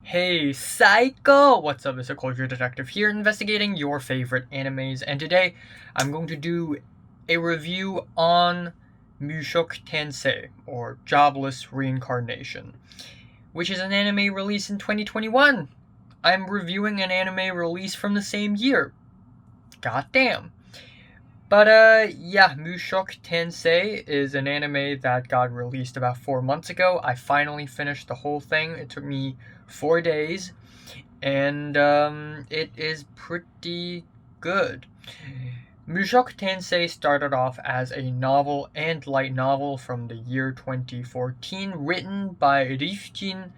Hey, Psycho! What's up? It's a culture detective here investigating your favorite animes, and today I'm going to do a review on Mushoku Tensei, or Jobless Reincarnation, which is an anime released in 2021. I'm reviewing an anime released from the same year. Goddamn. But yeah, Mushoku Tensei is an anime that got released about 4 months ago. I finally finished the whole thing. It took me 4 days, and it is pretty good. Mushoku Tensei started off as a novel and light novel from the year 2014, written by Rifjin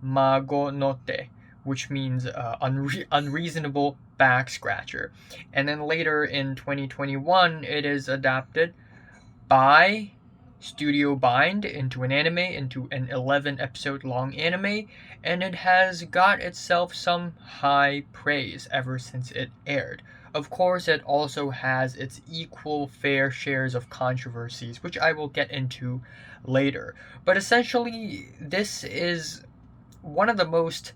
Namagonote, which means unreasonable back scratcher. And then later in 2021, it is adapted by Studio Bind into an 11 episode long anime, and it has got itself some high praise ever since it aired. Of course, it also has its equal fair shares of controversies, which I will get into later. But essentially, this is one of the most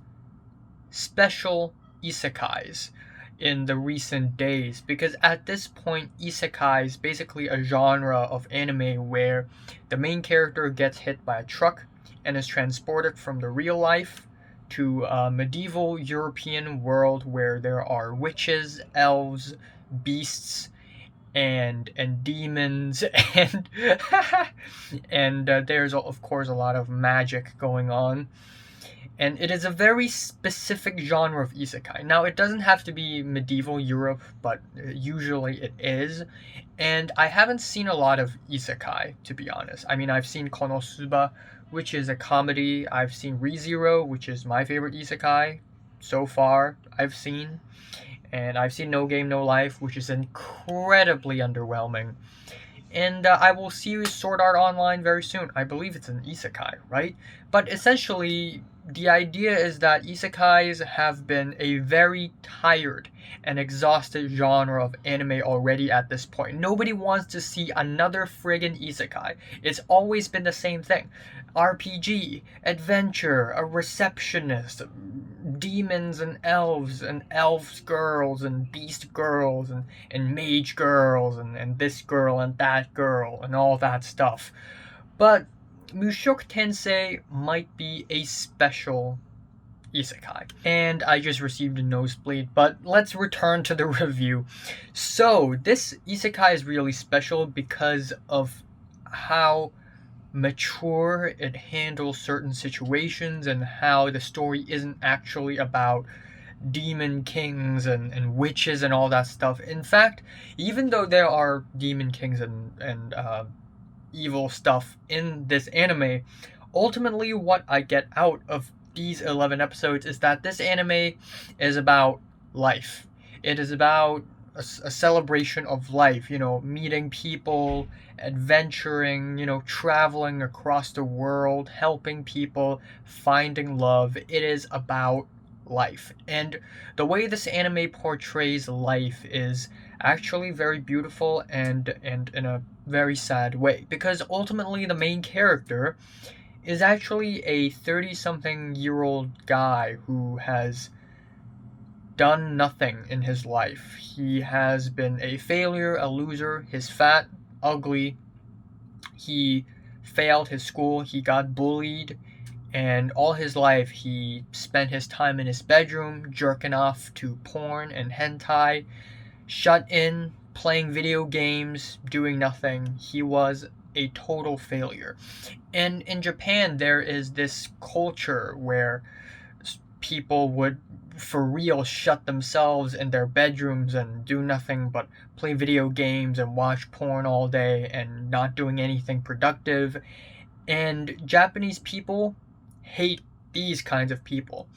special isekais in the recent days, because at this point isekai is basically a genre of anime where the main character gets hit by a truck and is transported from the real life to a medieval European world where there are witches, elves, beasts, and demons and and there's of course a lot of magic going on, and it is a very specific genre of isekai. Now, it doesn't have to be medieval Europe, but usually it is. And I haven't seen a lot of isekai, to be honest. I mean, I've seen Konosuba, which is a comedy. I've seen ReZero, which is my favorite isekai so far I've seen. And I've seen No Game No Life, which is incredibly underwhelming. And I will see Sword Art Online very soon. I believe it's an isekai, right? But essentially, the idea is that isekais have been a very tired and exhausted genre of anime already at this point. Nobody wants to see another friggin' isekai. It's always been the same thing. RPG, adventure, a receptionist, demons and elves girls and beast girls and mage girls and this girl and that girl and all that stuff. But Mushoku Tensei might be a special isekai. And I just received a nosebleed, but let's return to the review. So, this isekai is really special because of how mature it handles certain situations and how the story isn't actually about demon kings and witches and all that stuff. In fact, even though there are demon kings and evil stuff in this anime, ultimately what I get out of these 11 episodes is that this anime is about life. It is about a celebration of life, meeting people, adventuring, traveling across the world, helping people, finding love. It is about life. And the way this anime portrays life is actually very beautiful and in a very sad way, because ultimately the main character is actually a 30 something year old guy who has done nothing in his life. He has been a failure, a loser. He's fat, ugly. He failed his school. He got bullied. And all his life, he spent his time in his bedroom, jerking off to porn and hentai, shut in, playing video games, doing nothing. He was a total failure. And in Japan, there is this culture where people would for real shut themselves in their bedrooms and do nothing but play video games and watch porn all day and not doing anything productive. And Japanese people hate these kinds of people.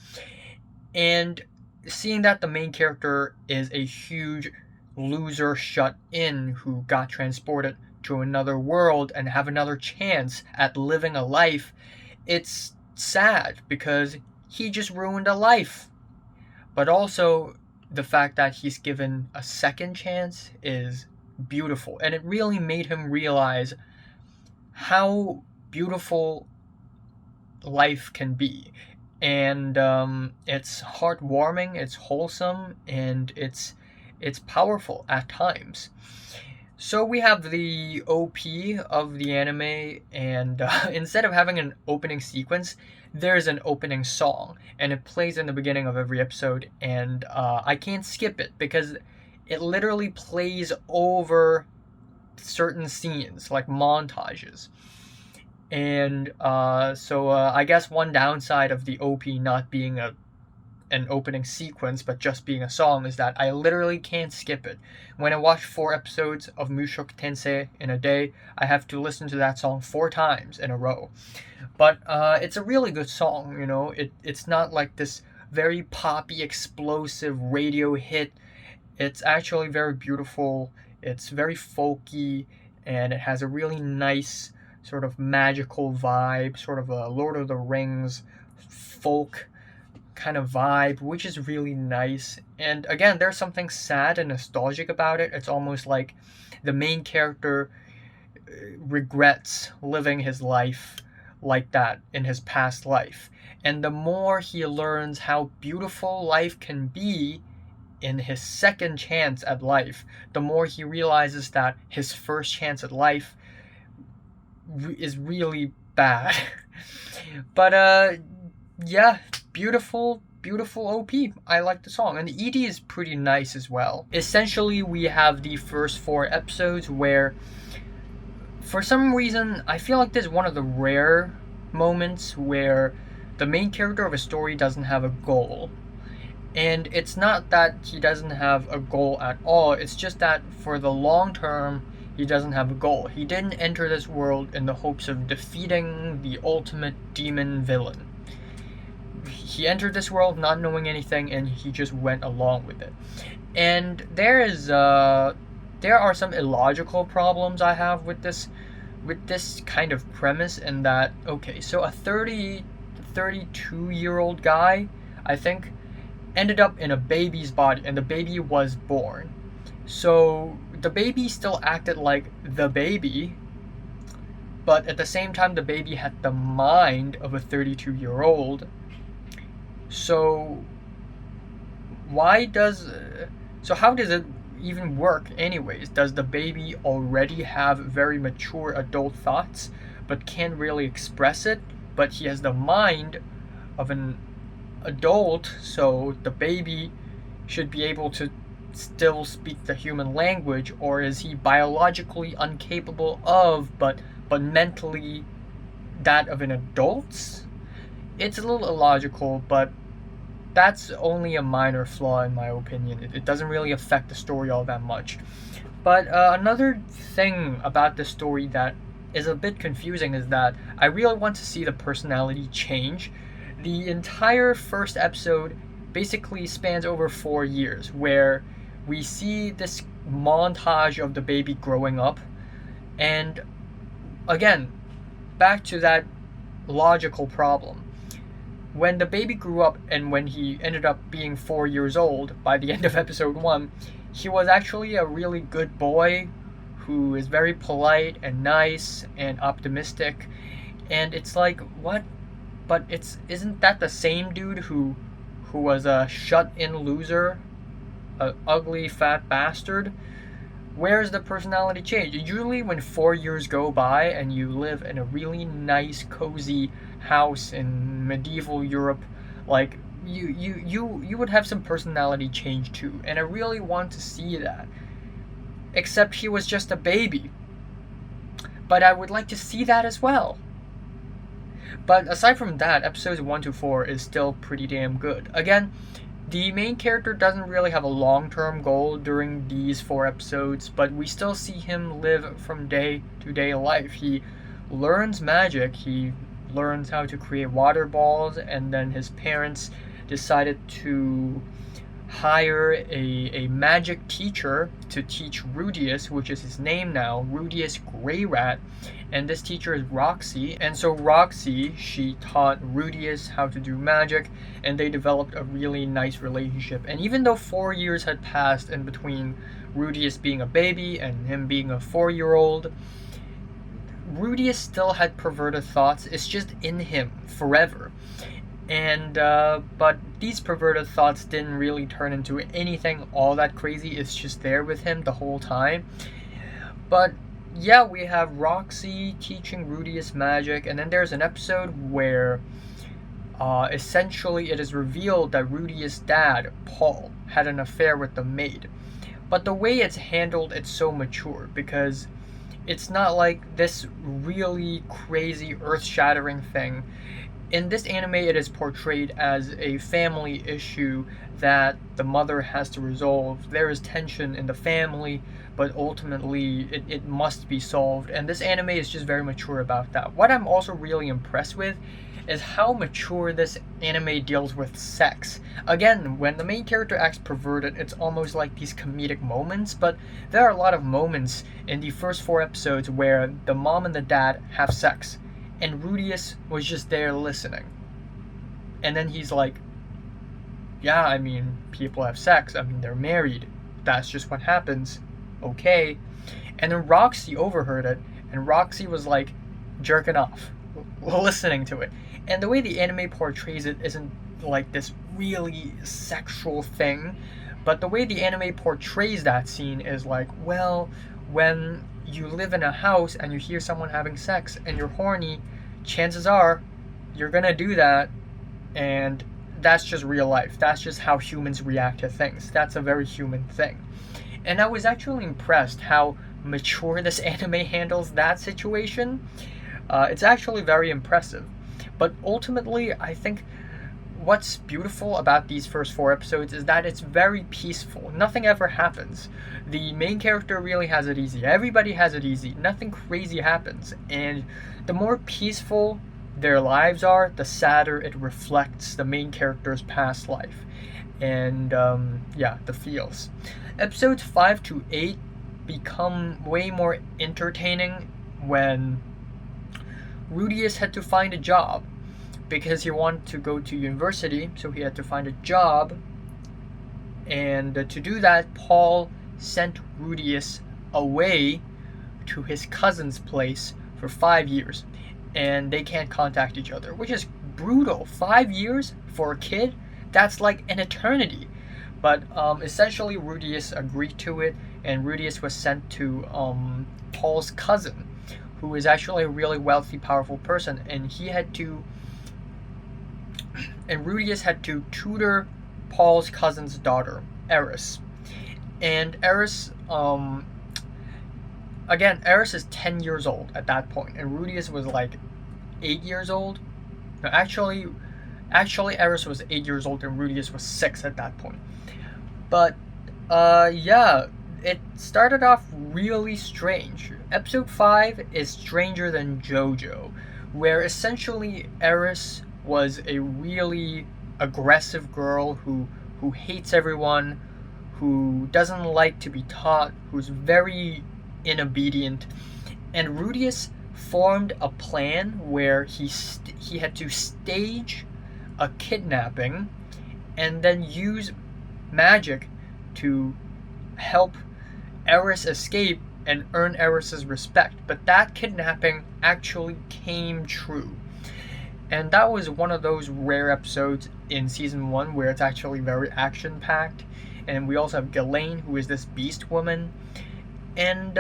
And seeing that the main character is a huge loser shut in who got transported to another world and have another chance at living a life, it's sad because he just ruined a life. But also, the fact that he's given a second chance is beautiful. And it really made him realize how beautiful life can be. And it's heartwarming, it's wholesome, and it's powerful at times. So we have the OP of the anime, and instead of having an opening sequence, there's an opening song, and it plays in the beginning of every episode, and I can't skip it because it literally plays over certain scenes, like montages. And I guess one downside of the OP not being an opening sequence but just being a song is that I literally can't skip it. When I watch 4 episodes of Mushoku Tensei in a day, I have to listen to that song 4 times in a row. But it's a really good song, you know. It's not like this very poppy, explosive radio hit. It's actually very beautiful. It's very folky, and it has a really nice sort of magical vibe, sort of a Lord of the Rings folk kind of vibe, which is really nice. And again, there's something sad and nostalgic about it. It's almost like the main character regrets living his life like that in his past life. And the more he learns how beautiful life can be in his second chance at life, the more he realizes that his first chance at life is really bad. But yeah, beautiful OP. I like the song, and the ED is pretty nice as well. Essentially, we have the first 4 episodes where, for some reason, I feel like this is one of the rare moments where the main character of a story doesn't have a goal. And it's not that he doesn't have a goal at all, it's just that for the long term, he doesn't have a goal. He didn't enter this world in the hopes of defeating the ultimate demon villain. He entered this world not knowing anything, and he just went along with it. And there are some illogical problems I have with this kind of premise, in that, okay, so a 32-year-old guy, I think, ended up in a baby's body, and the baby was born. So the baby still acted like the baby, but at the same time the baby had the mind of a 32-year-old. So how does it even work anyways? Does the baby already have very mature adult thoughts but can't really express it, but he has the mind of an adult, so the baby should be able to still speak the human language? Or is he biologically incapable of, but mentally that of an adult? It's a little illogical, but that's only a minor flaw in my opinion. It doesn't really affect the story all that much. But another thing about the story that is a bit confusing is that I really want to see the personality change. The entire first episode basically spans over 4 years, where we see this montage of the baby growing up. And again, back to that logical problem. When the baby grew up and when he ended up being 4 years old by the end of episode 1, he was actually a really good boy who is very polite and nice and optimistic. And it's like, what? But isn't that the same dude who was a shut-in loser, a ugly fat bastard? Where's the personality change? Usually when 4 years go by and you live in a really nice, cozy house in medieval Europe, like you would have some personality change too. And I really want to see that. Except he was just a baby. But I would like to see that as well. But aside from that, episodes 1 to 4 is still pretty damn good. Again, the main character doesn't really have a long-term goal during these 4 episodes, but we still see him live from day to day life. He learns magic, he learns how to create water balls, and then his parents decided to hire a magic teacher to teach Rudeus, which is his name now, Rudeus Grey Rat, and this teacher is Roxy. And so Roxy, she taught Rudeus how to do magic, and they developed a really nice relationship. And even though 4 years had passed in between Rudeus being a baby and him being a 4-year-old, Rudeus still had perverted thoughts. It's just in him forever. And but these perverted thoughts didn't really turn into anything all that crazy. It's just there with him the whole time. But yeah, we have Roxy teaching Rudeus magic, and then there's an episode where essentially it is revealed that Rudeus' dad, Paul, had an affair with the maid. But the way it's handled, it's so mature, because it's not like this really crazy earth-shattering thing. In this anime, it is portrayed as a family issue that the mother has to resolve. There is tension in the family, but ultimately it must be solved. And this anime is just very mature about that. What I'm also really impressed with is how mature this anime deals with sex. Again, when the main character acts perverted, it's almost like these comedic moments, but there are a lot of moments in the first 4 episodes where the mom and the dad have sex, and Rudeus was just there listening. And then he's like, yeah, I mean, people have sex, I mean, they're married, that's just what happens, okay. And then Roxy overheard it, and Roxy was like jerking off, listening to it. And the way the anime portrays it isn't like this really sexual thing, but the way the anime portrays that scene is like, well, when you live in a house and you hear someone having sex and you're horny, chances are you're gonna do that, and that's just real life. That's just how humans react to things. That's a very human thing. And I was actually impressed how mature this anime handles that situation. It's actually very impressive. But ultimately, I think what's beautiful about these first 4 episodes is that it's very peaceful. Nothing ever happens. The main character really has it easy. Everybody has it easy. Nothing crazy happens. And the more peaceful their lives are, the sadder it reflects the main character's past life. And yeah, the feels. Episodes 5 to 8 become way more entertaining when Rudeus had to find a job because he wanted to go to university, so he had to find a job. And to do that, Paul sent Rudeus away to his cousin's place for 5 years, and they can't contact each other, which is brutal. 5 years for a kid? That's like an eternity. But essentially Rudeus agreed to it, and Rudeus was sent to Paul's cousin, who is actually a really wealthy, powerful person, and Rudeus had to tutor Paul's cousin's daughter, Eris. And Eris, Eris is 10 years old at that point, and Rudeus was like 8 years old. No, actually, Eris was 8 years old, and Rudeus was 6 at that point. But, yeah, it started off really strange. Episode 5 is stranger than JoJo, where essentially Eris was a really aggressive girl who hates everyone, who doesn't like to be taught, who's very inobedient. And Rudeus formed a plan where he had to stage a kidnapping and then use magic to help Eris escape and earn Eris's respect. But that kidnapping actually came true. And that was one of those rare episodes in season 1 where it's actually very action-packed. And we also have Ghislaine, who is this beast woman. And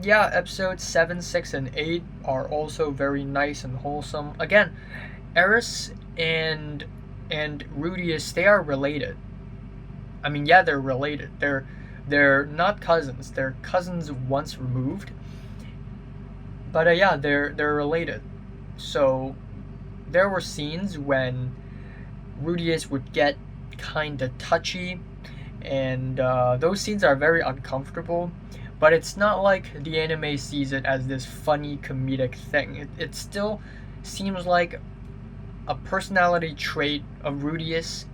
yeah, episodes 7, 6, and 8 are also very nice and wholesome. Again, Eris and Rudeus, they are related. I mean, yeah, they're related. They're not cousins. They're cousins once removed. But yeah, they're related. So there were scenes when Rudeus would get kind of touchy, and those scenes are very uncomfortable. But it's not like the anime sees it as this funny comedic thing. It still seems like a personality trait of Rudeus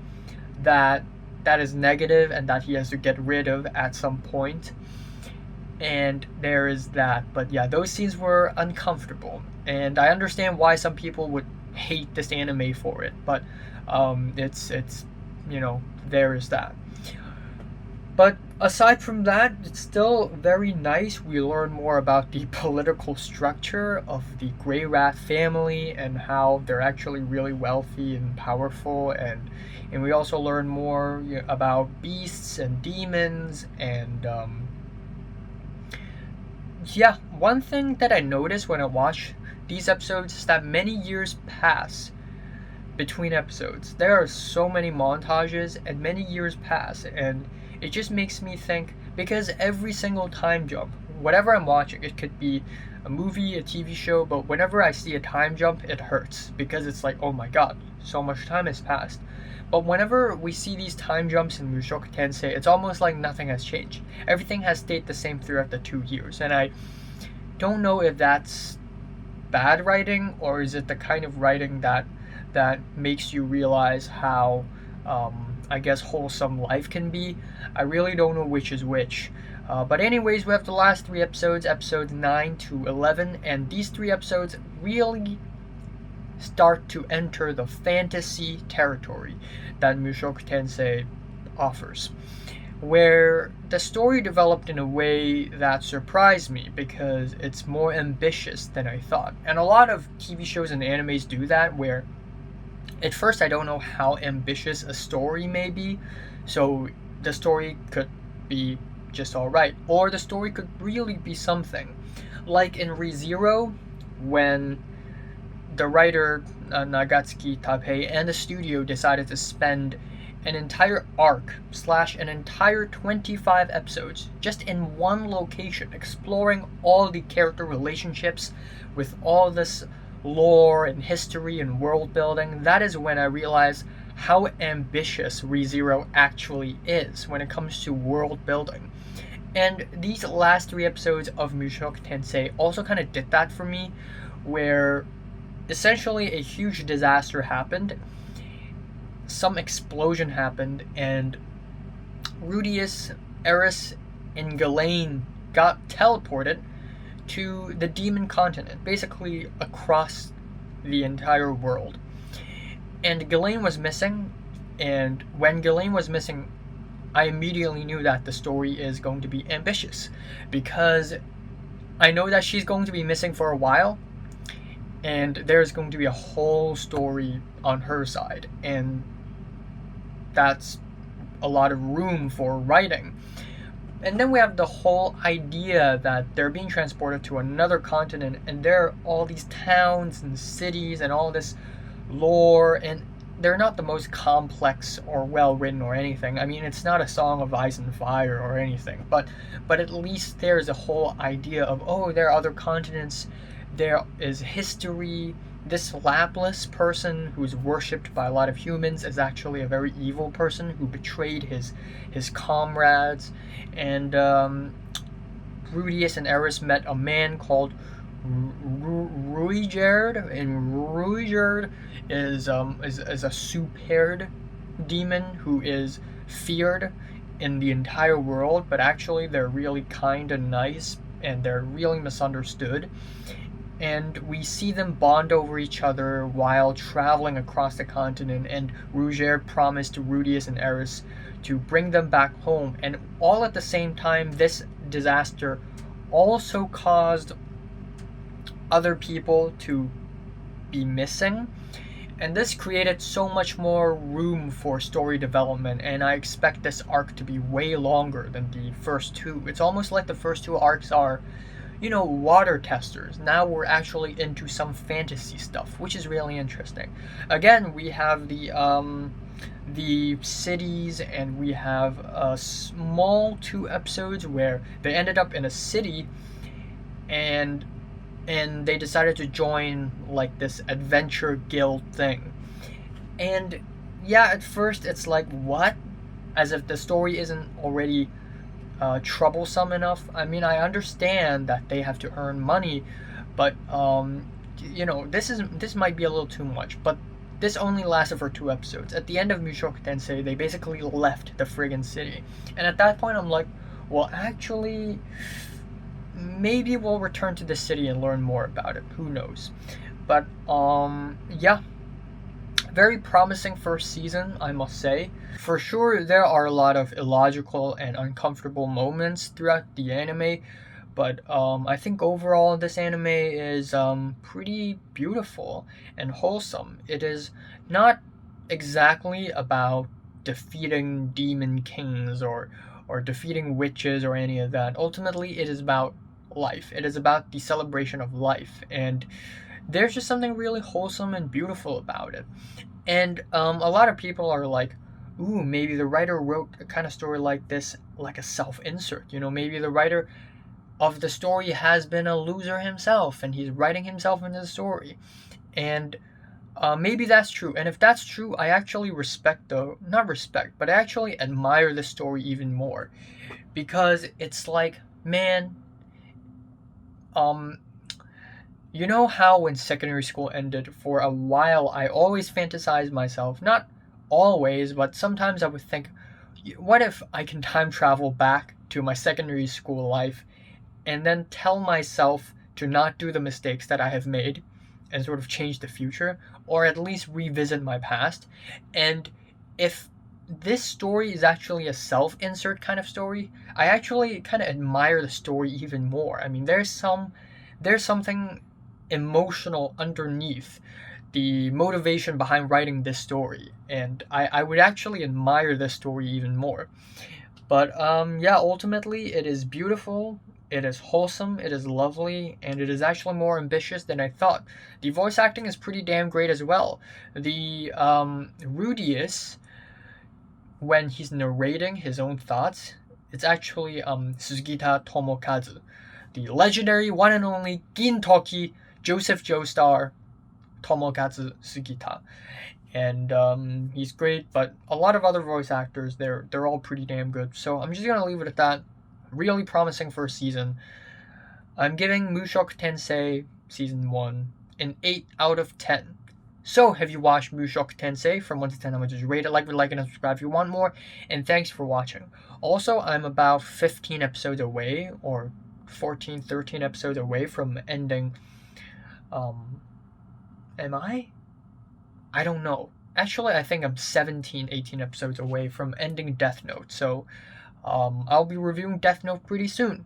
that is negative and that he has to get rid of at some point. And there is that. But yeah, those scenes were uncomfortable, and I understand why some people would hate this anime for it, but it's you know, there is that. But Aside from that, it's still very nice. We learn more about the political structure of the Grey Rat family and how they're actually really wealthy and powerful, and we also learn more about beasts and demons and yeah. One thing that I noticed when I watch these episodes is that many years pass between episodes. There are so many montages and many years pass, and it just makes me think, because every single time jump, whatever I'm watching, it could be a movie, a TV show, but whenever I see a time jump, it hurts because it's like, oh my god, so much time has passed. But whenever we see these time jumps in Mushoku Tensei, it's almost like nothing has changed. Everything has stayed the same throughout the 2 years, and I don't know if that's bad writing or is it the kind of writing that makes you realize how, I guess, wholesome life can be. I really don't know which is which. But anyways, we have the last 3 episodes, episodes 9 to 11, and these 3 episodes really start to enter the fantasy territory that Mushoku Tensei offers, where the story developed in a way that surprised me because it's more ambitious than I thought. And a lot of TV shows and animes do that, where at first I don't know how ambitious a story may be, so the story could be just alright, or the story could really be something. Like in ReZero, when the writer Nagatsuki Taipei and the studio decided to spend an entire arc / an entire 25 episodes just in one location, exploring all the character relationships with all this lore and history and world building, that is when I realized how ambitious ReZero actually is when it comes to world building. And these last 3 episodes of Mushoku Tensei also kind of did that for me, where essentially a huge disaster happened, some explosion happened, and Rudeus, Eris, and Ghislaine got teleported to the demon continent, basically across the entire world. And Ghislaine was missing, and when Ghislaine was missing, I immediately knew that the story is going to be ambitious, because I know that she's going to be missing for a while, and there's going to be a whole story on her side, and that's a lot of room for writing. And then we have the whole idea that they're being transported to another continent, and there are all these towns and cities and all this lore, and they're not the most complex or well written or anything. I mean, it's not a Song of Ice and Fire or anything, but at least there's a whole idea of, oh, there are other continents, there is history. This Laplace person who's worshipped by a lot of humans is actually a very evil person who betrayed his comrades. And Rudeus and Eris met a man called Ruigerd, and Ruigerd is a soup-haired demon who is feared in the entire world, but actually they're really kind and nice, and they're really misunderstood. And we see them bond over each other while traveling across the continent, and Ruigerd promised to Rudeus and Eris to bring them back home. And all at the same time, this disaster also caused other people to be missing, and this created so much more room for story development, and I expect this arc to be way longer than the first 2. It's almost like the first 2 arcs are, water testers. Now we're actually into some fantasy stuff, which is really interesting. Again, we have the cities, and we have a small 2 episodes where they ended up in a city, and they decided to join like this adventure guild thing. And yeah, at first it's like, what? As if the story isn't already troublesome enough. I mean, I understand that they have to earn money, but this might be a little too much. But this only lasted for 2 episodes. At the end of Mushoku Tensei, they basically left the friggin' city, and at that point I'm like, well, actually, maybe we'll return to the city and learn more about it. Who knows? But yeah, Very promising first season, I must say. For sure, there are a lot of illogical and uncomfortable moments throughout the anime, but I think overall this anime is pretty beautiful and wholesome. It is not exactly about defeating demon kings or defeating witches or any of that. Ultimately, it is about life. It is about the celebration of life, and there's just something really wholesome and beautiful about it. And a lot of people are like, ooh, maybe the writer wrote a kind of story like this like a self-insert. Maybe the writer of the story has been a loser himself and he's writing himself into the story. And maybe that's true. And if that's true, I actually not respect, but I actually admire the story even more. Because it's like, man, um, you know how when secondary school ended, for a while I always fantasized myself, not always, but sometimes I would think, what if I can time travel back to my secondary school life and then tell myself to not do the mistakes that I have made and sort of change the future, or at least revisit my past? And if this story is actually a self-insert kind of story, I actually kind of admire the story even more. I mean, there's something emotional underneath the motivation behind writing this story, and I would actually admire this story even more. But yeah, ultimately it is beautiful, it is wholesome, it is lovely, and it is actually more ambitious than I thought. The voice acting is pretty damn great as well. The Rudeus, when he's narrating his own thoughts, it's actually Sugita Tomokazu, the legendary one and only Gintoki Joseph Joestar Tomokazu Sugita. And he's great, but a lot of other voice actors, they're all pretty damn good. So I'm just gonna leave it at that. Really promising first season. I'm giving Mushoku Tensei season 1 an 8 out of 10. So, have you watched Mushoku Tensei? From 1 to 10, how much did you rate it? Like, and subscribe if you want more. And thanks for watching. Also, I'm about 15 episodes away, or 14, 13 episodes away from ending. Am I? I don't know. Actually, I think I'm 17, 18 episodes away from ending Death Note. So, I'll be reviewing Death Note pretty soon.